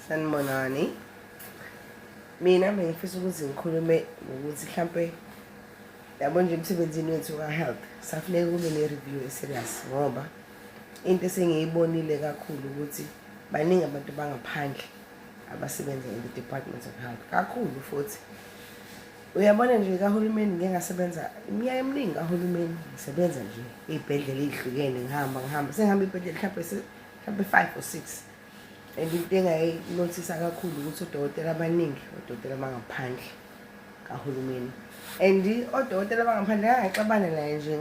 Sanibonani. Mina bengifisa ukuthi ngikhulume ngokuthi mhlampe yabo nje emsebenzini wethu ka-health safuneka kube ne-review e-serious ngoba into esengiyibonile kakhulu ukuthi baningi abantu bangaphandle abasebenza in the Department of Health kakhulu futhi. Uyabona nje kahulumeni ngeke ngasebenza iminyaka eminingi kahulumeni ngisebenza nje ey'bhedlela ey'hlukene ngihamba sengihamba iy'bhedlela mhlampe 5 or 6. And into engayinothisa kakhulu ukuthi odokotela abaningi odokotela bangaphandle kahulumeni. And odokotela bangaphandle ngangixabana naye nje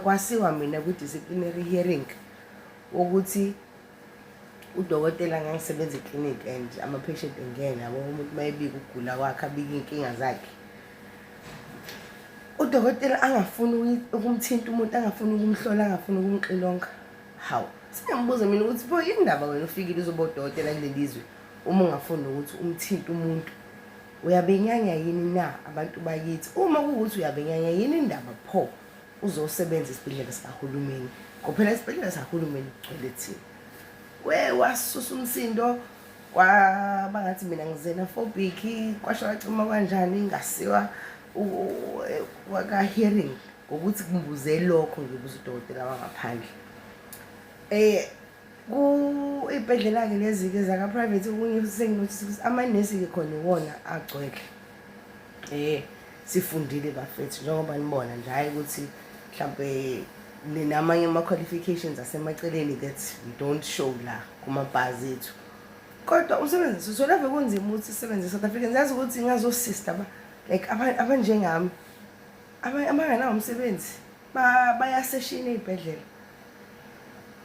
kwasiwa mina kwi-disciplinary hearing ukuthi udokotela ngangisebenza e-clinic and ama-patient engena yabo umuntu mayebika ukugula kwakhe abika iy'nkinga zakhe. Udokotela angafuni ukumthinta umuntu, angafuni ukumhlola, angafuni ukumxilonga. Hawu, sengimbuza mina ukuthi pho yini ndaba wena ufikile uzoba udokotela kuleli zwe uma ungafuni ukuthi umthinte umuntu? Uyabenyanya yini na abantu bakithi? Uma kuwukuthi uyabenyanya yini indaba pho uzosebenza esibhedlela sikahulumeni? Ngoba phela esibhedlela sikahulumeni kugcwele thina. Wasusa umsindo kwabangathi mina ngixenophobic, kwasho kwacima kanjani ngasiwa waka-hearing ngokuthi kumbuze lokho ngibuza udokotela wangaphandle. Iy'bhedlela-ke lezi-ke zaka-private okunye senginothisa ukuthi amanesi-ke khona iwona agcwele. Sifundile bafethu njengoba nibona nje hhayi ukuthi mhlampe namanye ama-qualifications asemaceleni that we don't show la kumabhazi ethu. Kodwa umsebenzi solave kunzima ukuthi sisebenze e-South Africa. Ngiyazi ukuthi ngazosista like abanjengami abanganawo umsebenzi bayaseshina ey'bhedlela,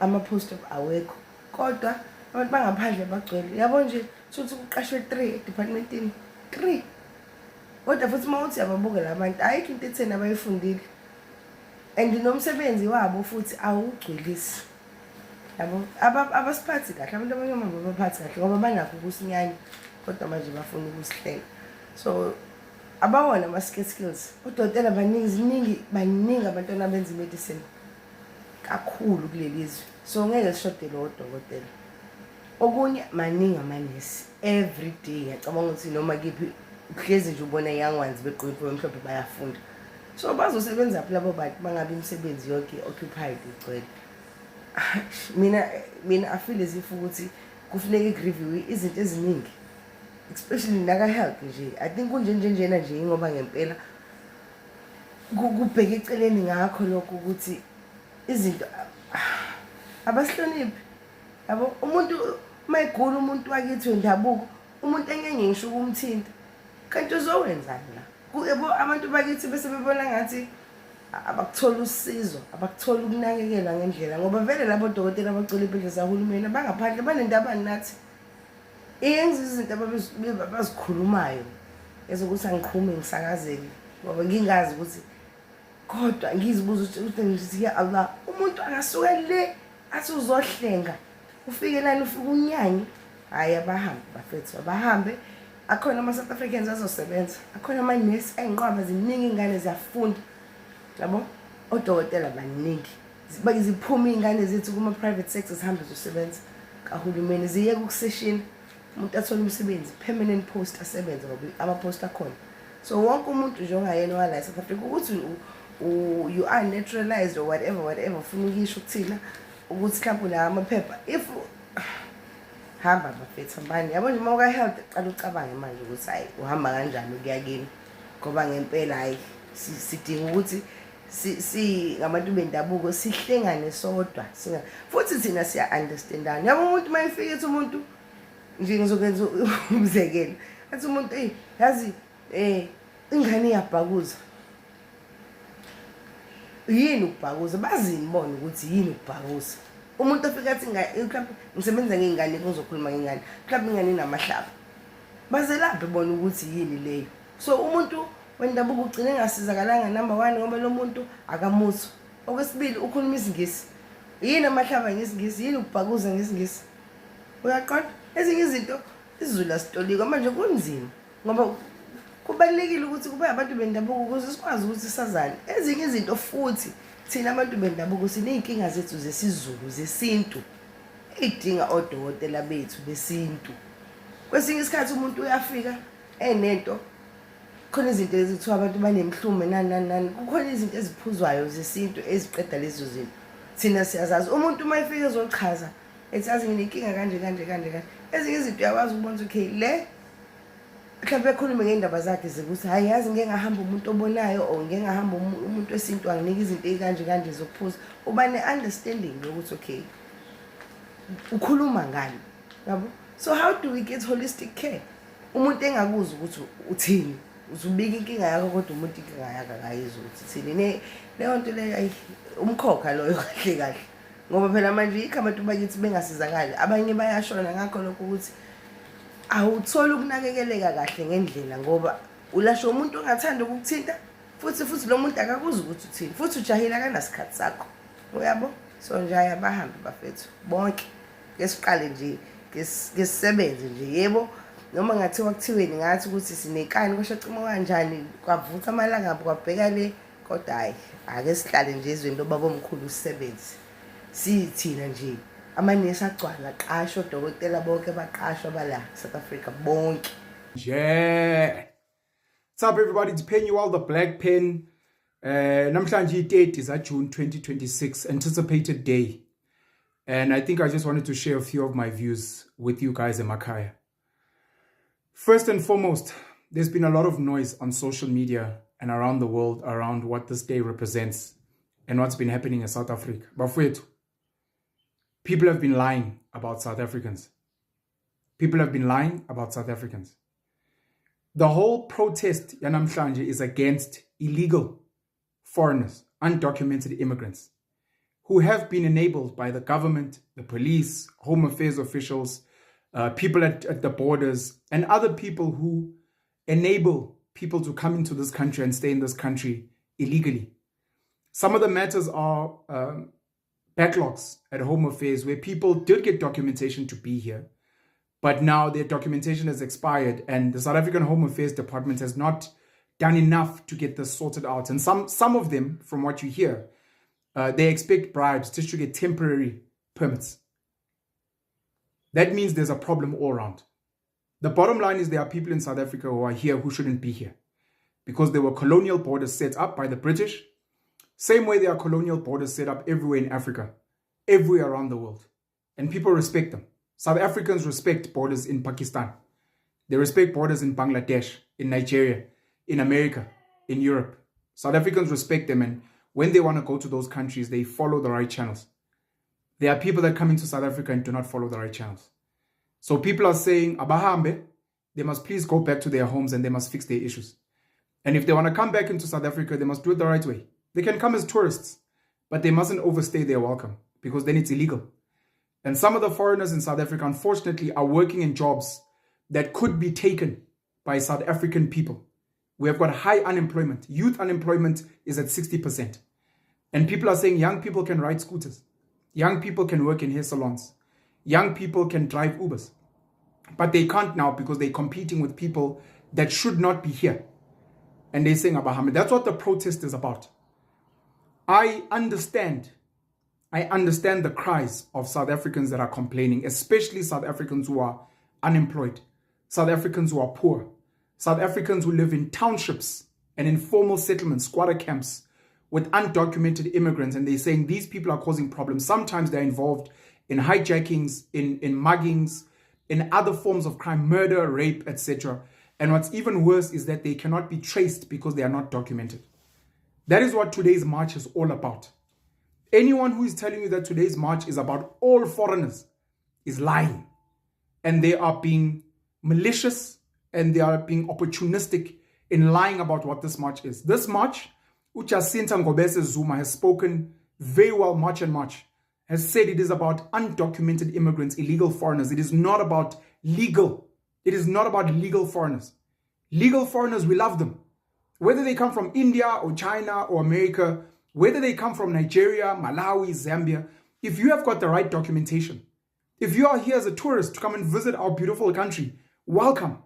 ama-post awekho kodwa abantu bangaphandle bagcwele. Yabo nje futhi kuqashwe 3 edepartmentini 3. Kodwa futhi uma uthi uyababukela abantu ayikho into etheni abayifundile and nomsebenzi wabo futhi awugcwelisi. Yabo abasiphathi kahle abantu abanye babaphathi kahle ngoba banakho ukusinyanya kodwa manje bafuna ukusihlela. So abawona ama-skills. Odokotela baningi abantwana abenza i-medicine kakhulu kuleli zwe. So ngeke sishodele odokotela. Okunye maningi amanesi every day. Ngiyacabanga ukuthi noma kiphi uhlezi nje ubona young ones begqoke impilo emhlophe bayafunda. So bazosebenza phi labo bantu bangabe imisebenzi yonke occupied igcwele? Mina I feel as if ukuthi kufuneka i-review izinto eziningi, especially naka-health nje. I think kunjenjena nje ngoba ngempela kubheka eceleni ngakho lokho ukuthi izinto abasihloniphi. Yabo umuntu mayigula umuntu wakithi wendabuko, umuntu engeke ngisho ukumthinta, kanti uzowenzani la? Yabo abantu bakithi bese bebona ngathi abakuthola usizo, abakuthola ukunakekelwa ngendlela ngoba vele labo dokotela abacela impilo zahulumeni abangaphandle banendaba nathi. Iyenza izinto abazikhulumayo ezokuthi angiqhume ngisakazeke ngoba ngingazi ukuthi kodwa ngizibuza ukuthi ya Allah, umuntu angasuka le athi uzohlenga ufike lana ufike unyanye. Hayi abahambe bafethu, abahambe. Akhona ama-South Africans azosebenza, akhona amanesi ayinqwaba, ziningi iy'ngane ziyafunda. Yabo odokotela baningi ziphuma iy'ngane zethu kuma-private sector zihambe ziyosebenza kahulumeni, ziyeke ukuseshina umuntu athole umsebenzi permanent post asebenza ngoba ama-post akhona. So wonke umuntu nje ongayena wala e-South Africa ukuthi you are naturalized or whatever ufuna ukisho ukuthina ukuthi mhlawumbe la amaphepha if hamba bafethu hambani. Yabo nje uma uka-health qala ucabange manje ukuthi hayi uhamba kanjani ukuya kini ngoba ngempela hayi sidinga ukuthi ngabantu bendabuko sihlengane sodwa futhi thina siya-understandana. Yabo umuntu uma efika ethi umuntu nje ngizokwenza umzekelo athi umuntu yazi ingane iyabhakuza. Yini ukubhakuza? Bazini bona ukuthi yini ukubhakuza. Umuntu ofika athi mhlawumbe ngisebenza ngey'ngane ngizokhuluma ngey'ngane mhlawumbe ingane inamahlaba, bazelaphe bona ukuthi yini leyo. So umuntu wendabuko ugcine engasizakalanga number 1 ngoba lo muntu akamuso. Okwesibili ukhuluma isiNgisi. Yini amahlaba ngesingisi? Yini ukubhakuza ngesingisi? Uyaqonda? Ezinye izinto isiZulu asitoliko manje kunzima ngoba kubalulekile ukuthi kube abantu bendabuko ukuze sikwazi ukuthi sazane. Ezinye izinto futhi thina abantu bendabuko siney'nkinga zethu zesiZulu zesintu ey'dinga odokotela bethu besintu. kwesinye isikhathi umuntu uyafika enento khona izinto ezithiwa abantu banemhlume nani kukhona izinto eziphuzwayo zesintu eziqeda lezo zinto thina siyazazi umuntu uma efika ezochaza ethazi nginenkinga kanje ezinye izinto uyakwazi ukubona okay le mhlawumbe ekhulume ngendaba zakhe zekuthi hayi yazi ngeke ngahamba umuntu obonayo o ngeke ngahamba umuntu wesintu anginika izinto kanje zokuphuza uba ne-understanding yokuthi okay ukhuluma ngani yabo. So how do we get holistic care? Umuntu engakuzi ukuthi uthini uzubika inkinga yakho kodwa umuntu inkinga yakhe akayizwa ukuthi thini leyo nto leyo umkhokha loyo kahle ngoba phela manje yikho abantu bakithi bengasizakali abanye bayashona ngakho lokho ukuthi awuthola ukunakekeleka kahle ngendlela ngoba ulasho umuntu ongathanda ukukuthinta futhi lo muntu akakuzi ukuthi uthini futhi ujahila kanasikhathi sakho uyabo. So nje abahambi bafethu bonke ngesiqale nje ngesisebenze nje yebo noma ngathiwa kuthiweni ngathi ukuthi sinekani kwashacima kanjani kwavutha amalanga abo kwabheka le kodwa hayi ake sihlale nje ezweni lobaba omkhulu usebenze sithina nje amanesi agcwala aqashwa odokotela bonke baqashwa bala South Africa bonke. Yeah. What's up everybody, it's Penuel the Black Pen. Namhlanje i-30 is June 2026, anticipated day. And I think I just wanted to share a few of my views with you guys in Makaya. First and foremost, there's been a lot of noise on social media and around the world around what this day represents and what's been happening in South Africa. Bafowethu, people have been lying about South Africans. People have been lying about South Africans. The whole protest yanamhlanje is against illegal foreigners, undocumented immigrants, who have been enabled by the government, the police, home affairs officials, people at the borders, and other people who enable people to come into this country and stay in this country illegally. Some of the matters are backlogs at home affairs where people did get documentation to be here, but now their documentation has expired and the South African Home Affairs Department has not done enough to get this sorted out. And some of them, from what you hear, they expect bribes just to get temporary permits. That means there's a problem all around. The bottom line is there are people in South Africa who are here who shouldn't be here because there were colonial borders set up by the British. Same way there are colonial borders set up everywhere in Africa, everywhere around the world. And people respect them. South Africans respect borders in Pakistan. They respect borders in Bangladesh, in Nigeria, in America, in Europe. South Africans respect them, and when they want to go to those countries, they follow the right channels. There are people that come into South Africa and do not follow the right channels. So people are saying, abahambe, they must please go back to their homes and they must fix their issues. And if they want to come back into South Africa, they must do it the right way. They can come as tourists, but they mustn't overstay their welcome because then it's illegal. And some of the foreigners in South Africa, unfortunately, are working in jobs that could be taken by South African people. We have got high unemployment. Youth unemployment is at 60%. And people are saying young people can ride scooters. Young people can work in hair salons. Young people can drive Ubers. But they can't now because they're competing with people that should not be here. And they're saying Abahamid. That's what the protest is about. I understand the cries of South Africans that are complaining, especially South Africans who are unemployed, South Africans who are poor, South Africans who live in townships and informal settlements, squatter camps, with undocumented immigrants, and they're saying these people are causing problems. Sometimes they're involved in hijackings, in muggings, in other forms of crime, murder, rape, etc. And what's even worse is that they cannot be traced because they are not documented. That is what today's march is all about. Anyone who is telling you that today's march is about all foreigners is lying. And they are being malicious and they are being opportunistic in lying about what this march is. This march, Jacinta Ngobese Zuma has spoken very well, much and much, has said it is about undocumented immigrants, illegal foreigners. It is not about legal. It is not about legal foreigners. Legal foreigners, we love them. Whether they come from India or China or America, whether they come from Nigeria, Malawi, Zambia, if you have got the right documentation, if you are here as a tourist to come and visit our beautiful country, welcome.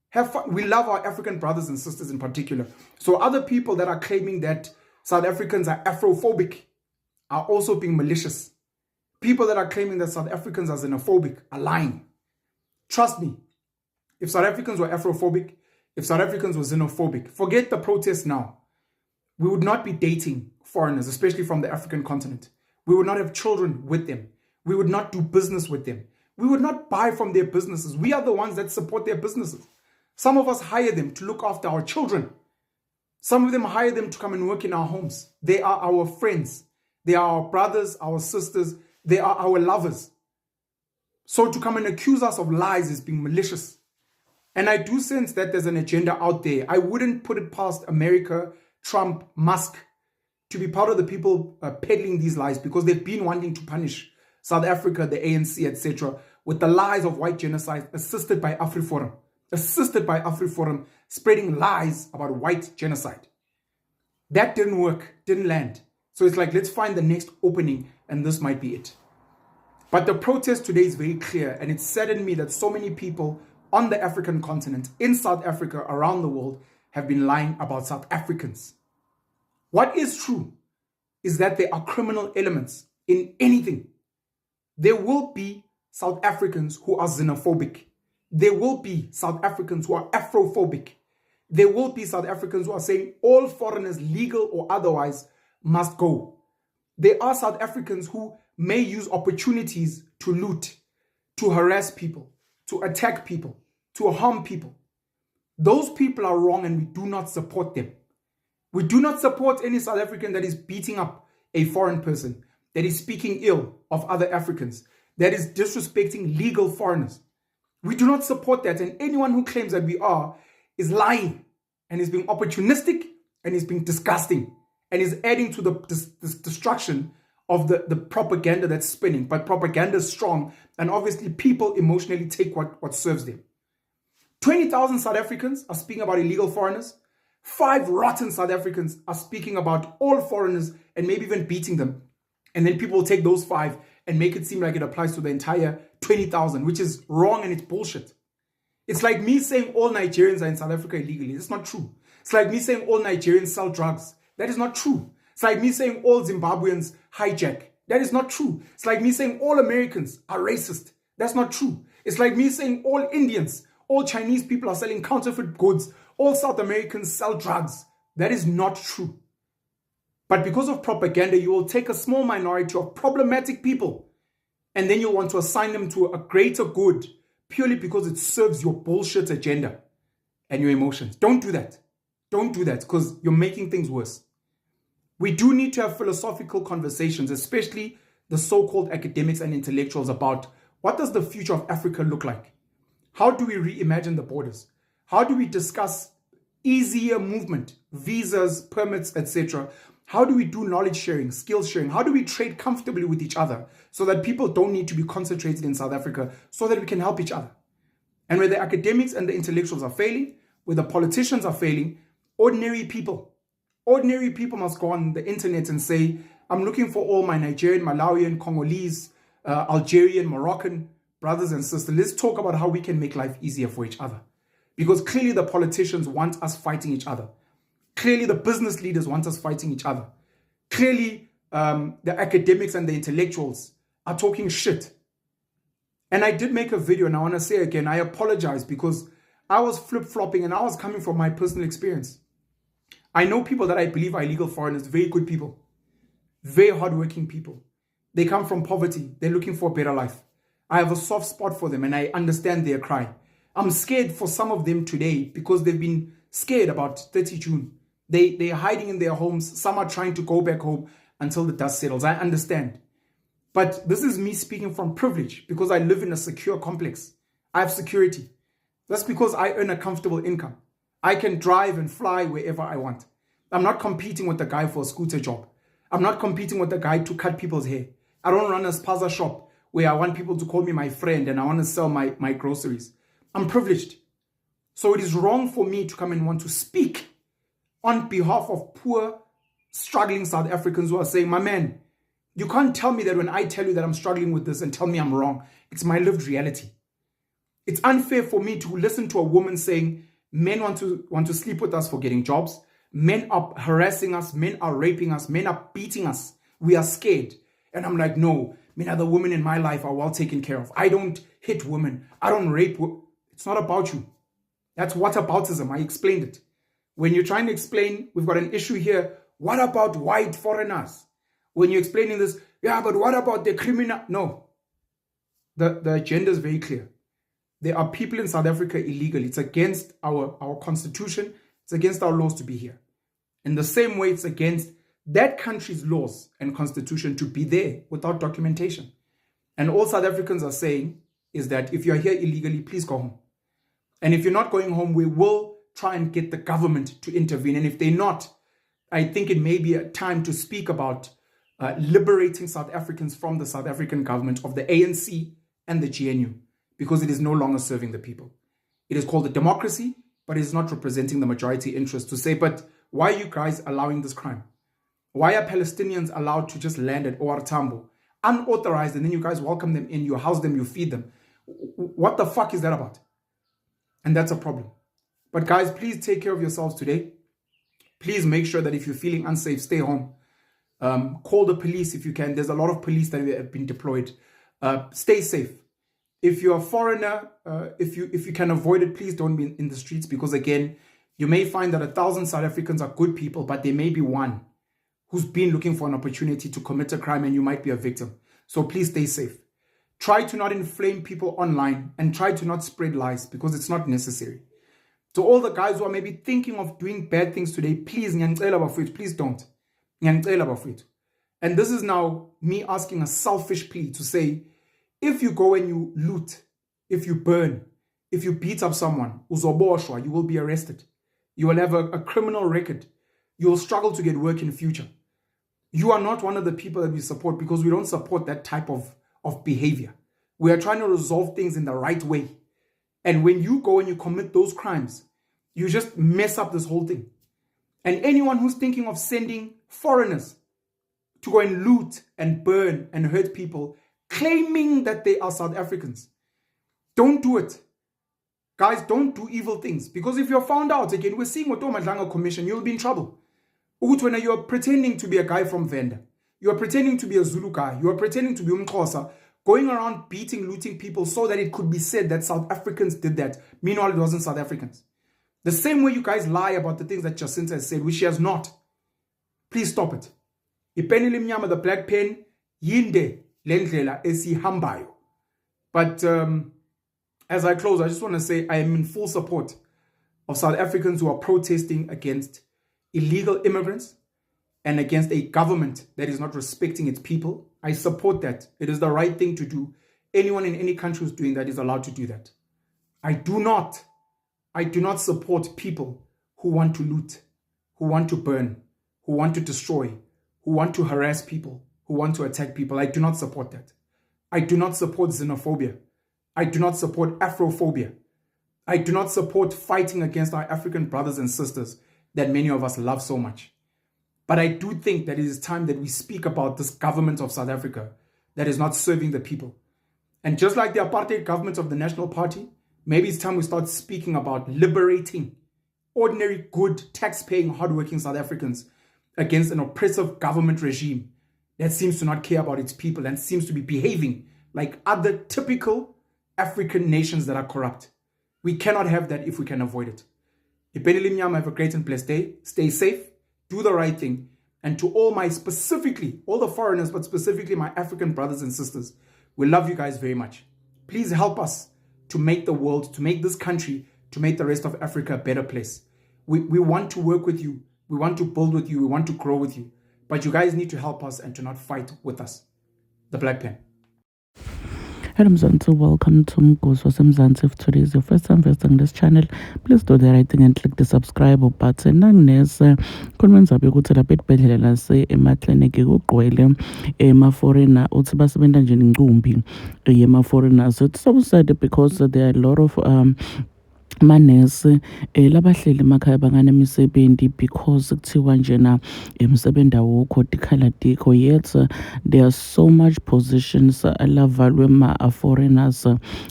Have fun. We love our African brothers and sisters in particular. So other people that are claiming that South Africans are Afrophobic are also being malicious. People that are claiming that South Africans are xenophobic are lying. Trust me, if South Africans were Afrophobic, if South Africans were xenophobic, forget the protests now. We would not be dating foreigners, especially from the African continent. We would not have children with them. We would not do business with them. We would not buy from their businesses. We are the ones that support their businesses. Some of us hire them to look after our children. Some of them hire them to come and work in our homes. They are our friends. They are our brothers, our sisters. They are our lovers. So to come and accuse us of lies is being malicious. And I do sense that there's an agenda out there. I wouldn't put it past America, Trump, Musk to be part of the people peddling these lies, because they've been wanting to punish South Africa, the ANC, etc., with the lies of white genocide, assisted by AfriForum, spreading lies about white genocide. That didn't work, didn't land. So it's like, let's find the next opening, and this might be it. But the protest today is very clear, and it saddened me that so many people on the African continent, in South Africa, around the world, have been lying about South Africans. What is true is that there are criminal elements in anything. There will be South Africans who are xenophobic. There will be South Africans who are Afrophobic. There will be South Africans who are saying all foreigners, legal or otherwise, must go. There are South Africans who may use opportunities to loot, to harass people, to attack people, to harm people. Those people are wrong, and we do not support them. We do not support any South African that is beating up a foreign person, that is speaking ill of other Africans, that is disrespecting legal foreigners. We do not support that, and anyone who claims that we are is lying and is being opportunistic and is being disgusting and is adding to the destruction of the propaganda that's spinning. But propaganda is strong, and obviously people emotionally take what serves them. 20,000 South Africans are speaking about illegal foreigners. 5 rotten South Africans are speaking about all foreigners and maybe even beating them. And then people will take those 5 and make it seem like it applies to the entire 20,000, which is wrong and it's bullshit. It's like me saying all Nigerians are in South Africa illegally. That's not true. It's like me saying all Nigerians sell drugs. That is not true. It's like me saying all Zimbabweans hijack. That is not true. It's like me saying all Americans are racist. That's not true. It's like me saying all Indians, all Chinese people are selling counterfeit goods, all South Americans sell drugs. That is not true. But because of propaganda, you will take a small minority of problematic people and then you'll want to assign them to a greater good purely because it serves your bullshit agenda and your emotions. Don't do that. Don't do that, because you're making things worse. We do need to have philosophical conversations, especially the so-called academics and intellectuals, about what does the future of Africa look like? How do we reimagine the borders? How do we discuss easier movement, visas, permits, etc.? How do we do knowledge sharing, skills sharing? How do we trade comfortably with each other so that people don't need to be concentrated in South Africa, so that we can help each other? And where the academics and the intellectuals are failing, where the politicians are failing, ordinary people must go on the internet and say, I'm looking for all my Nigerian, Malawian, Congolese, Algerian, Moroccan brothers and sisters. Let's talk about how we can make life easier for each other. Because clearly the politicians want us fighting each other. Clearly the business leaders want us fighting each other. Clearly the academics and the intellectuals are talking shit. And I did make a video, and I want to say again, I apologize, because I was flip-flopping and I was coming from my personal experience. I know people that I believe are illegal foreigners, very good people, very hardworking people. They come from poverty. They're looking for a better life. I have a soft spot for them and I understand their cry. I'm scared for some of them today because they've been scared about 30 June. They're hiding in their homes. Some are trying to go back home until the dust settles. I understand. But this is me speaking from privilege, because I live in a secure complex. I have security. That's because I earn a comfortable income. I can drive and fly wherever I want. I'm not competing with the guy for a scooter job. I'm not competing with the guy to cut people's hair. I don't run a spaza shop where I want people to call me my friend and I want to sell my groceries. I'm privileged. So it is wrong for me to come and want to speak on behalf of poor, struggling South Africans who are saying, my man, you can't tell me that when I tell you that I'm struggling with this and tell me I'm wrong. It's my lived reality. It's unfair for me to listen to a woman saying, men want to sleep with us for getting jobs. Men are harassing us. Men are raping us. Men are beating us. We are scared. And I'm like, no, the women in my life are well taken care of. I don't hit women. I don't rape. It's not about you. That's whataboutism. I explained it. When you're trying to explain, we've got an issue here. What about white foreigners? When you're explaining this, yeah, but what about the criminal? No. The agenda is very clear. There are people in South Africa illegally. It's against our constitution. It's against our laws to be here. In the same way, it's against that country's laws and constitution to be there without documentation. And all South Africans are saying is that if you're here illegally, please go home. And if you're not going home, we will try and get the government to intervene. And if they're not, I think it may be a time to speak about liberating South Africans from the South African government of the ANC and the GNU, because it is no longer serving the people. It is called a democracy, but it is not representing the majority interest to say, but why are you guys allowing this crime? Why are Palestinians allowed to just land at OR Tambo, unauthorized, and then you guys welcome them in, you house them, you feed them? What the fuck is that about? And that's a problem. But guys, please take care of yourselves today. Please make sure that if you're feeling unsafe, stay home. Call the police if you can. There's a lot of police that have been deployed. Stay safe. If you're a foreigner, if you can avoid it, please don't be in the streets, because again, you may find that 1,000 South Africans are good people, but there may be one who's been looking for an opportunity to commit a crime, and you might be a victim. So please stay safe. Try to not inflame people online, and try to not spread lies, because it's not necessary. To all the guys who are maybe thinking of doing bad things today, please, please don't. And this is now me asking a selfish plea to say, if you go and you loot, if you burn, if you beat up someone, uzoboshwa, you will be arrested. You will have a criminal record. You will struggle to get work in the future. You are not one of the people that we support, because we don't support that type of behavior. We are trying to resolve things in the right way. And when you go and you commit those crimes, you just mess up this whole thing. And anyone who's thinking of sending foreigners to go and loot and burn and hurt people, claiming that they are South Africans, don't do it. Guys, don't do evil things. Because if you're found out, again, we're seeing what Madlanga Commission, you'll be in trouble. When you're pretending to be a guy from Venda, you're pretending to be a Zulu guy, you're pretending to be Umxhosa, going around beating, looting people so that it could be said that South Africans did that. Meanwhile, it wasn't South Africans. The same way you guys lie about the things that Jacinta has said, which she has not. Please stop it. Ipeni limnyama, the black pen, yinde lendlela esihambayo. But as I close, I just want to say I am in full support of South Africans who are protesting against illegal immigrants and against a government that is not respecting its people. I support that. It is the right thing to do. Anyone in any country who's doing that is allowed to do that. I do not support people who want to loot, who want to burn, who want to destroy, who want to harass people, who want to attack people. I do not support that. I do not support xenophobia. I do not support Afrophobia. I do not support fighting against our African brothers and sisters that many of us love so much. But I do think that it is time that we speak about this government of South Africa that is not serving the people. And just like the apartheid government of the National Party, maybe it's time we start speaking about liberating ordinary, good, tax-paying, hardworking South Africans against an oppressive government regime that seems to not care about its people and seems to be behaving like other typical African nations that are corrupt. We cannot have that if we can avoid it. Ipeni limnyama, have a great and blessed day. Stay safe, do the right thing. And to all the foreigners, but specifically my African brothers and sisters, we love you guys very much. Please help us to make the world, to make this country, to make the rest of Africa a better place. We want to work with you. We want to build with you. We want to grow with you. But you guys need to help us and to not fight with us. The Black Pen. Hello Mzansi, welcome to Mgosi waseMzansi. If today is your first time visiting this channel, please do the right thing and click the subscribe button. Nangnese khuluma ngizabe ukuthi lapha edibhedlela lase emakliniki kugqwele ema-foreigner uthi basebenza nje incumbi yema-foreigners. It's so sad because there are a lot of manesi labahleli emakhaya banganemisebenzi because kuthiwa njena emsebenzi awukho tikhala dikho. Yet there are so much positions alavalwe ma-foreigners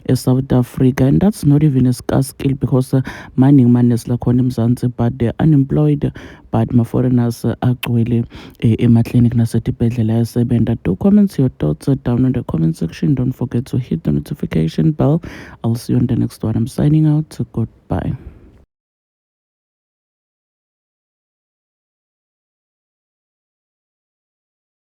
eSouth Africa, and that's not even a scarce skill because maningi manesi lakhona eMzansi, but they're unemployed but ma-foreigners agcwele ema-clinic nasetibhedlela yasebenta. Do comment your thoughts down in the comment section. Don't forget to hit the notification bell. I'll see you on the next one. I'm signing out. Goodbye.